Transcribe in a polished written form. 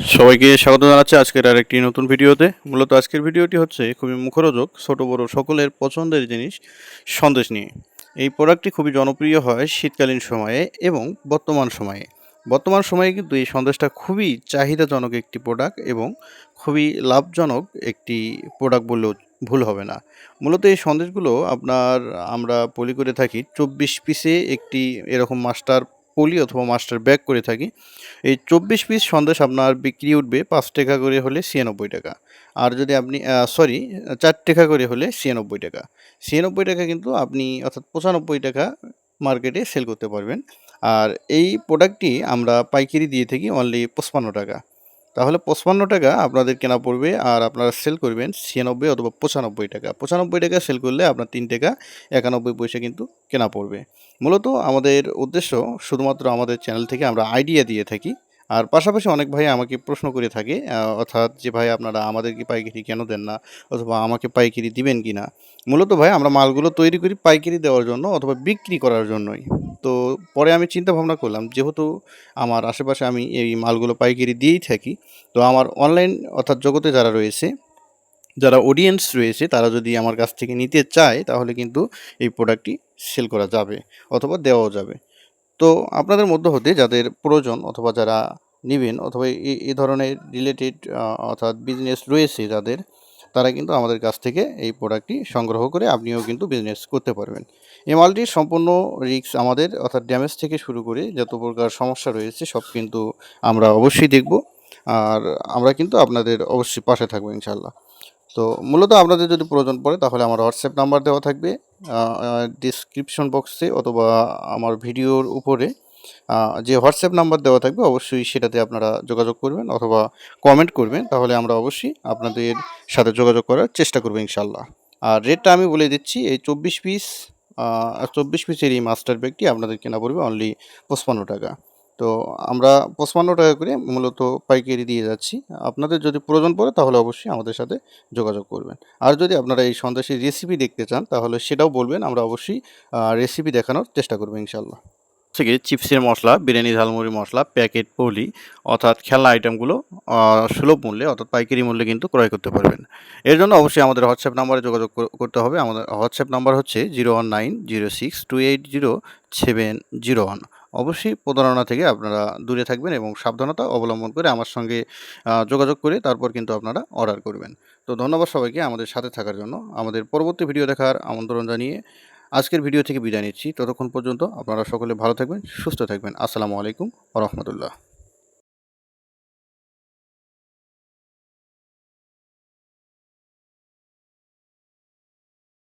সবাইকে স্বাগত জানাচ্ছি আজকের আরেকটি নতুন ভিডিওতে। মূলত আজকের ভিডিওটি হচ্ছে খুবই মুখরোচক, ছোট বড় সকলের পছন্দের জিনিস সন্দেশ নিয়ে। এই প্রোডাক্টটি খুবই জনপ্রিয় হয় শীতকালীন সময়ে এবং বর্তমান সময়ে কিন্তু এই সন্দেশটা খুবই চাহিদাজনক একটি প্রোডাক্ট এবং খুবই লাভজনক একটি প্রোডাক্ট বললেও ভুল হবে না। মূলত এই সন্দেশগুলো আমরা পলি করে থাকি ২৪ পিসে একটি এরকম মাস্টার পলি অথবা মাস্টার ব্যাগ করে থাকি। এই ২৪ পিস সন্দেশ আপনার বিক্রি উঠবে ৳৫ করে হলে ৳৯৬। আর যদি আপনি ৳৪ করে হলে ৳৯৬। ৳৯৬ কিন্তু আপনি অর্থাৎ ৳৯৫ মার্কেটে সেল করতে পারবেন। আর এই প্রোডাক্টটি আমরা পাইকারি দিয়ে থাকি অনলি ৳৫৫। তাহলে ৳৫৫ আপনাদের কেনা পড়বে আর আপনারা সেল করবেন ছিয়ানব্বই অথবা ৳৯৫। ৳৯৫ সেল করলে আপনার ৳৩.৯১ কিন্তু কেনা পড়বে। মূলত আমাদের উদ্দেশ্য শুধুমাত্র আমাদের চ্যানেল থেকে আমরা আইডিয়া দিয়ে থাকি। আর পাশাপাশি অনেক ভাই আমাকে প্রশ্ন করে থাকে অর্থাৎ যে ভাই আপনারা আমাদেরকে পাইকারি কেন দেন না? অথবা আমাকে পাইকারি দিবেন কিনা? মূলত ভাই আমরা মালগুলো তৈরি করি পাইকারি দেওয়ার জন্য অথবা বিক্রি করার জন্যই। তো পরে আমি চিন্তা ভাবনা করলাম যেহেতু আমার আশেপাশে আমি এই মালগুলো পাইকারি দিয়েই থাকি। তো আমার অনলাইন অর্থাৎ জগতে যারা রয়েছে, যারা অডিয়েন্স রয়েছে তারা যদি আমার কাছ থেকে নিতে চায় তাহলে কিন্তু এই প্রোডাক্টটি সেল করা যাবে অথবা দেওয়াও যাবে। তো আপনাদের মধ্য হতে যাদের প্রয়োজন অথবা যারা নিবেন অথবা এ ধরনের রিলেটেড অর্থাৎ বিজনেস রয়েছে যাদের, তারা কিন্তু আমাদের কাছ থেকে এই প্রোডাক্টটি সংগ্রহ করে আপনিও কিন্তু বিজনেস করতে পারবেন। এই মালটির সম্পূর্ণ রিস্ক আমাদের অর্থাৎ ড্যামেজ থেকে শুরু করে যত প্রকার সমস্যা রয়েছে সব কিন্তু আমরা অবশ্যই দেখব। আর আমরা কিন্তু আপনাদের অবশ্যই পাশে থাকবো ইনশাআল্লাহ। তো মূলত আপনাদের যদি প্রয়োজন পড়ে তাহলে আমার হোয়াটসঅ্যাপ নাম্বার দেওয়া থাকবে ডিসক্রিপশন বক্সে অথবা আমার ভিডিওর উপরে যে হোয়াটসঅ্যাপ নাম্বার দেওয়া থাকবে অবশ্যই সেটাতে আপনারা যোগাযোগ করবেন অথবা কমেন্ট করবেন, তাহলে আমরা অবশ্যই আপনাদের সাথে যোগাযোগ করার চেষ্টা করবো ইনশাল্লাহ। আর রেটটা আমি বলে দিচ্ছি, এই ২৪ পিসের এই মাস্টার ব্যাগটি আপনাদের কেনা পড়বে অনলি ৳৫৫। তো আমরা ৳৫৫ করে মূলত পাইকারি দিয়ে যাচ্ছি। আপনাদের যদি প্রয়োজন পড়ে তাহলে অবশ্যই আমাদের সাথে যোগাযোগ করবেন। আর যদি আপনারা এই সন্দেশের রেসিপি দেখতে চান তাহলে সেটাও বলবেন, আমরা অবশ্যই রেসিপি দেখানোর চেষ্টা করব ইনশাআল্লাহ। থেকে চিপসের মশলা, বিরিয়ানি ঝালমুড়ি মশলা, প্যাকেট পলি অর্থাৎ খেলনা আইটেমগুলো সুলভ মূল্যে অর্থাৎ পাইকারি মূল্যে কিন্তু ক্রয় করতে পারবেন। এর জন্য অবশ্যই আমাদের হোয়াটসঅ্যাপ নাম্বারে যোগাযোগ করতে হবে। আমাদের হোয়াটসঅ্যাপ নাম্বার হচ্ছে 01906280701। অবশ্যই প্রতারণা থেকে আপনারা দূরে থাকবেন এবং সাবধানতা অবলম্বন করে আমার সঙ্গে যোগাযোগ করে তারপর কিন্তু আপনারা অর্ডার করবেন। তো ধন্যবাদ সবাইকে আমাদের সাথে থাকার জন্য। আমাদের পরবর্তী ভিডিও দেখার আমন্ত্রণ জানিয়ে আজকের ভিডিও থেকে বিদায় নিচ্ছি। ততক্ষণ পর্যন্ত আপনারা সকলে ভালো থাকবেন, সুস্থ থাকবেন। আসসালামু আলাইকুম ওয়া রাহমাতুল্লাহ।